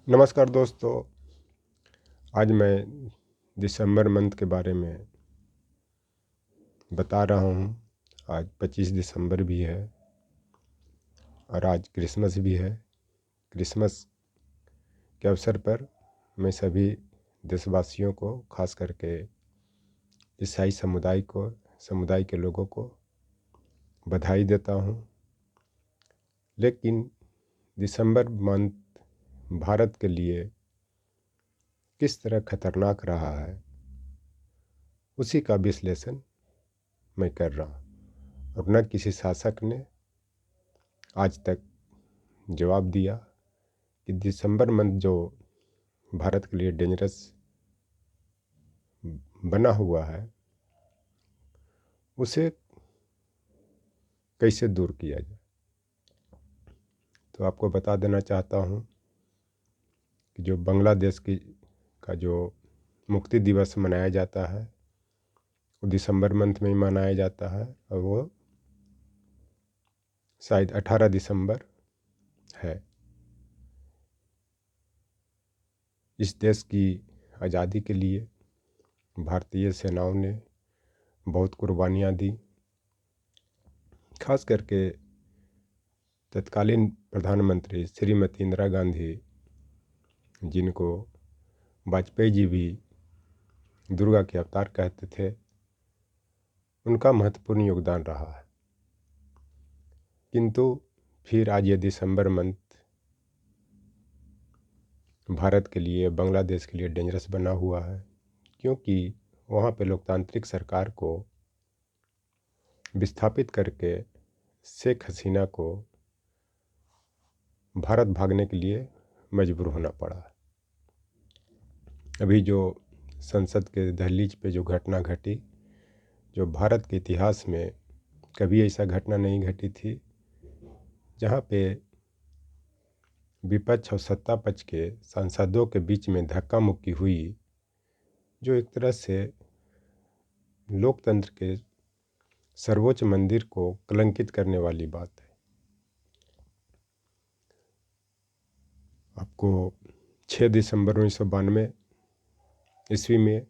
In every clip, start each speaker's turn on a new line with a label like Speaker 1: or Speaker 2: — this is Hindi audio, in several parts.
Speaker 1: नमस्कार दोस्तों। आज मैं दिसंबर मंथ के बारे में बता रहा हूँ। आज 25 दिसंबर भी है और आज क्रिसमस भी है। क्रिसमस के अवसर पर मैं सभी देशवासियों को, खास करके ईसाई समुदाय के लोगों को बधाई देता हूँ। लेकिन दिसंबर मंथ भारत के लिए किस तरह खतरनाक रहा है, उसी का विश्लेषण मैं कर रहा हूँ। और न किसी शासक ने आज तक जवाब दिया कि दिसंबर मंथ जो भारत के लिए डेंजरस बना हुआ है, उसे कैसे दूर किया जाए। तो आपको बता देना चाहता हूँ कि जो बांग्लादेश का जो मुक्ति दिवस मनाया जाता है, वो दिसंबर मंथ में ही मनाया जाता है और वो शायद 18 दिसंबर है। इस देश की आज़ादी के लिए भारतीय सेनाओं ने बहुत कुर्बानियाँ दी। खास करके तत्कालीन प्रधानमंत्री श्रीमती इंदिरा गांधी, जिनको वाजपेयी जी भी दुर्गा के अवतार कहते थे, उनका महत्वपूर्ण योगदान रहा है। किंतु फिर आज ये दिसंबर मंथ भारत के लिए, बांग्लादेश के लिए डेंजरस बना हुआ है, क्योंकि वहाँ पे लोकतांत्रिक सरकार को विस्थापित करके शेख हसीना को भारत भागने के लिए मजबूर होना पड़ा। अभी जो संसद के दहलीज पे जो घटना घटी, जो भारत के इतिहास में कभी ऐसा घटना नहीं घटी थी, जहाँ पे विपक्ष और सत्ता पक्ष के सांसदों के बीच में धक्का मुक्की हुई, जो एक तरह से लोकतंत्र के सर्वोच्च मंदिर को कलंकित करने वाली बात है। आपको 6 दिसंबर 1992 ईस्वी में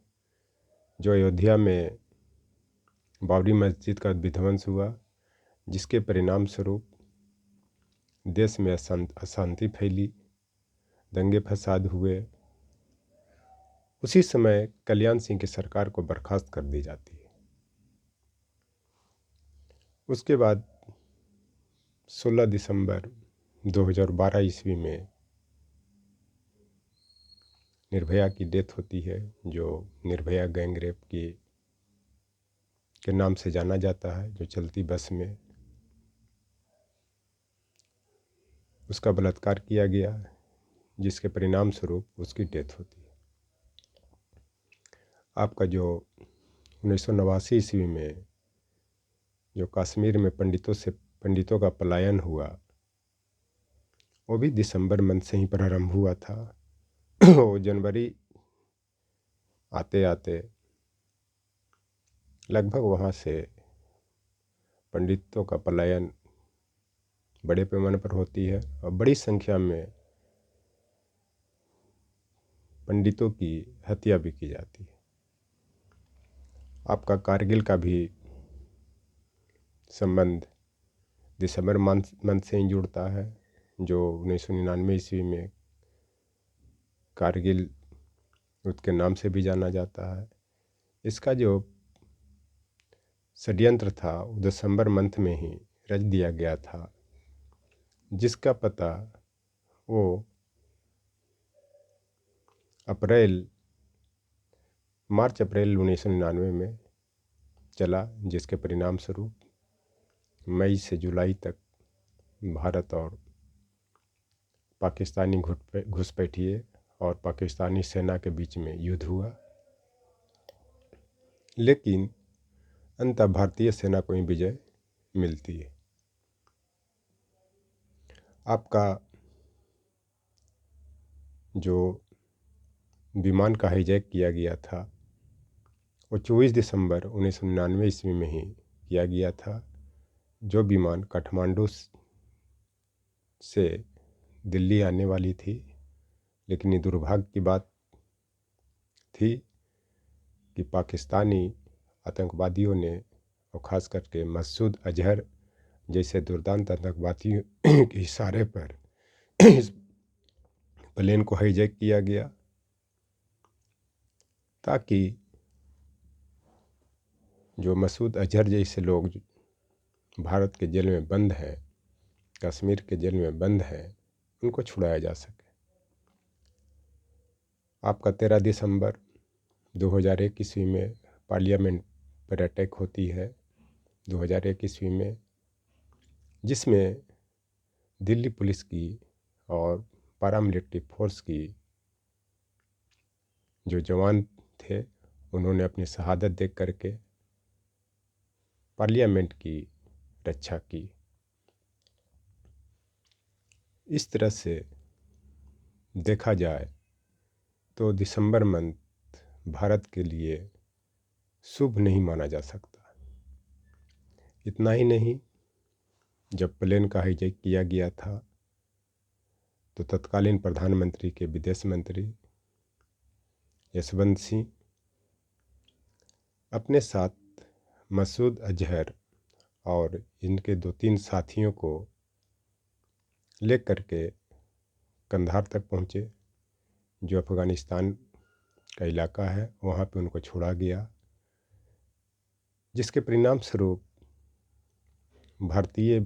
Speaker 1: जो अयोध्या में बाबरी मस्जिद का विध्वंस हुआ, जिसके परिणाम स्वरूप देश में अशांति फैली, दंगे फसाद हुए, उसी समय कल्याण सिंह की सरकार को बर्खास्त कर दी जाती है। उसके बाद 16 दिसंबर 2012 ईस्वी में निर्भया की डेथ होती है, जो निर्भया गैंग रेप के नाम से जाना जाता है, जो चलती बस में उसका बलात्कार किया गया, जिसके परिणाम स्वरूप उसकी डेथ होती है। आपका जो 1989 ईस्वी में जो कश्मीर में पंडितों का पलायन हुआ, वो भी दिसंबर मंथ से ही प्रारंभ हुआ था। वो जनवरी आते आते लगभग वहाँ से पंडितों का पलायन बड़े पैमाने पर होती है और बड़ी संख्या में पंडितों की हत्या भी की जाती है। आपका कारगिल का भी संबंध दिसंबर मंथ से ही जुड़ता है, जो 1999 ईस्वी में कारगिल युद्ध के नाम से भी जाना जाता है। इसका जो षड्यंत्र था वो दिसंबर मंथ में ही रच दिया गया था, जिसका पता वो मार्च अप्रैल 1999 में चला, जिसके परिणाम स्वरूप मई से जुलाई तक भारत और पाकिस्तानी घुसपैठिए और पाकिस्तानी सेना के बीच में युद्ध हुआ। लेकिन अंततः भारतीय सेना को ही विजय मिलती है। आपका जो विमान का हाईजैक किया गया था, वो 24 दिसंबर 1999 ईस्वी में ही किया गया था। जो विमान काठमांडू से दिल्ली आने वाली थी, लेकिन ये दुर्भाग्य की बात थी कि पाकिस्तानी आतंकवादियों ने और ख़ास करके मसूद अजहर जैसे दुर्दांत आतंकवादियों के इशारे पर इस प्लेन को हाईजैक किया गया ताकि जो मसूद अजहर जैसे लोग भारत के जेल में बंद हैं, कश्मीर के जेल में बंद हैं, उनको छुड़ाया जा सके। आपका 13 दिसंबर 2001 ईस्वी में पार्लियामेंट पर अटैक होती है 2001 ईस्वी में, जिसमें दिल्ली पुलिस की और पैरामिलिट्री फोर्स की जो जवान थे उन्होंने अपनी शहादत दे करके पार्लियामेंट की रक्षा की। इस तरह से देखा जाए तो दिसंबर मंथ भारत के लिए शुभ नहीं माना जा सकता। इतना ही नहीं, जब प्लेन का हाईजैक किया गया था तो तत्कालीन प्रधानमंत्री के विदेश मंत्री यशवंत सिंह अपने साथ मसूद अजहर और इनके 2-3 साथियों को लेकर के कंधार तक पहुँचे, जो अफ़गानिस्तान का इलाका है। वहाँ पे उनको छोड़ा गया, जिसके परिणाम स्वरूप भारतीय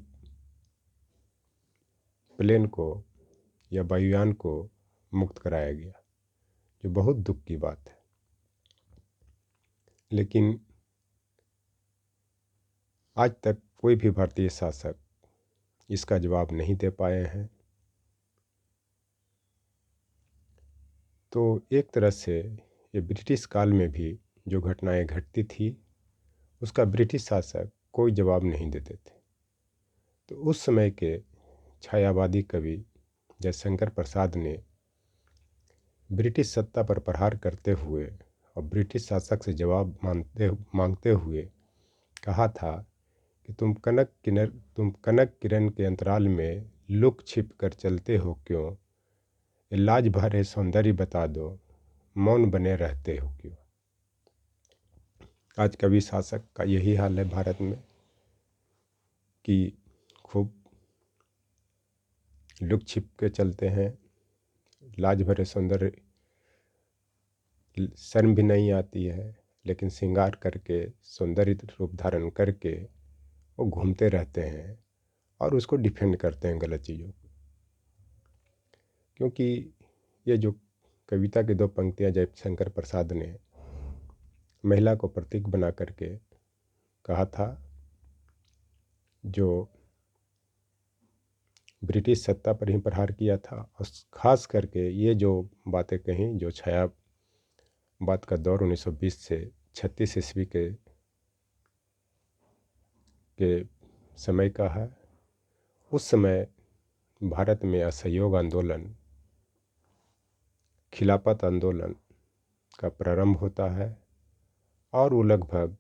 Speaker 1: प्लेन को या वायुयान को मुक्त कराया गया, जो बहुत दुख की बात है। लेकिन आज तक कोई भी भारतीय शासक इसका जवाब नहीं दे पाए हैं। तो एक तरह से ये ब्रिटिश काल में भी जो घटनाएं घटती थी उसका ब्रिटिश शासक कोई जवाब नहीं देते थे। तो उस समय के छायावादी कवि जयशंकर प्रसाद ने ब्रिटिश सत्ता पर प्रहार करते हुए और ब्रिटिश शासक से जवाब मांगते हुए कहा था कि तुम कनक किरण के अंतराल में लुक छिप कर चलते हो क्यों, ये लाज भरे सौंदर्य बता दो, मौन बने रहते हो क्यों। आज कवि शासक का यही हाल है भारत में कि खूब लुक छिप के चलते हैं, लाज भरे सौंदर्य, शर्म भी नहीं आती है, लेकिन श्रृंगार करके सौंदर्य रूप धारण करके वो घूमते रहते हैं और उसको डिफेंड करते हैं गलत चीज़ों को। क्योंकि ये जो कविता की 2 पंक्तियाँ जयशंकर प्रसाद ने महिला को प्रतीक बना करके कहा था, जो ब्रिटिश सत्ता पर ही प्रहार किया था, और ख़ास करके ये जो बातें कहीं जो छायावाद का दौर 1920 से 36 ईस्वी के समय का है। उस समय भारत में असहयोग आंदोलन, खिलाफत आंदोलन का प्रारंभ होता है और वो लगभग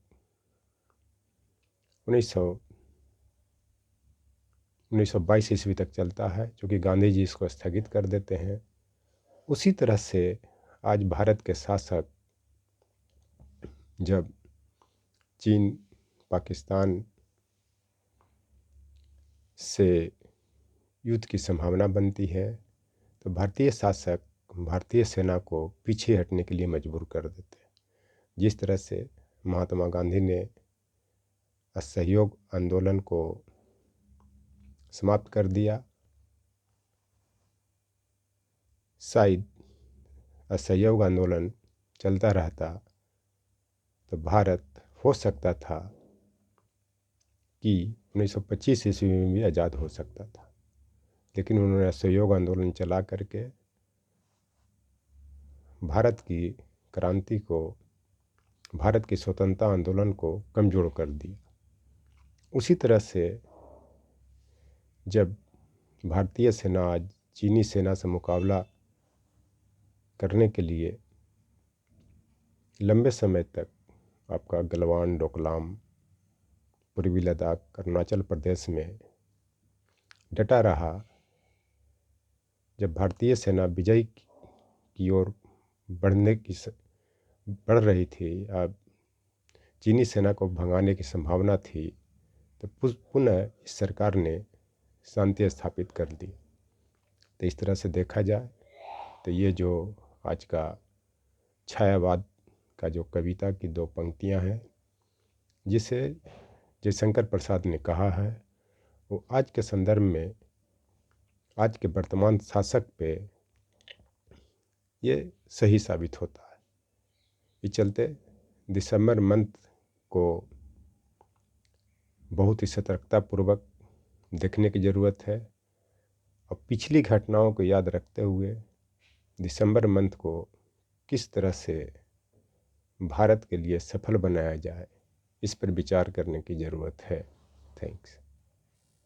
Speaker 1: 1922 ईस्वी तक चलता है, जो कि गांधी जी इसको स्थगित कर देते हैं। उसी तरह से आज भारत के शासक जब चीन, पाकिस्तान से युद्ध की संभावना बनती है तो भारतीय शासक भारतीय सेना को पीछे हटने के लिए मजबूर कर देते हैं। जिस तरह से महात्मा गांधी ने असहयोग आंदोलन को समाप्त कर दिया, शायद असहयोग आंदोलन चलता रहता तो भारत हो सकता था कि 1925 ईस्वी में भी आज़ाद हो सकता था। लेकिन उन्होंने असहयोग आंदोलन चला करके भारत की क्रांति को, भारत की स्वतंत्रता आंदोलन को कमज़ोर कर दिया। उसी तरह से जब भारतीय सेना आज चीनी सेना से मुकाबला करने के लिए लंबे समय तक आपका गलवान, डोकलाम, पूर्वी लद्दाख, अरुणाचल प्रदेश में डटा रहा, जब भारतीय सेना विजय की ओर बढ़ रही थी, अब चीनी सेना को भगाने की संभावना थी, तो पुनः इस सरकार ने शांति स्थापित कर दी। तो इस तरह से देखा जाए तो ये जो आज का छायावाद का जो कविता की दो पंक्तियां हैं, जिसे जयशंकर प्रसाद ने कहा है, वो आज के संदर्भ में आज के वर्तमान शासक पे ये सही साबित होता है। इस चलते दिसंबर मंथ को बहुत ही सतर्कतापूर्वक देखने की ज़रूरत है और पिछली घटनाओं को याद रखते हुए दिसंबर मंथ को किस तरह से भारत के लिए सफल बनाया जाए, इस पर विचार करने की ज़रूरत है। थैंक्स।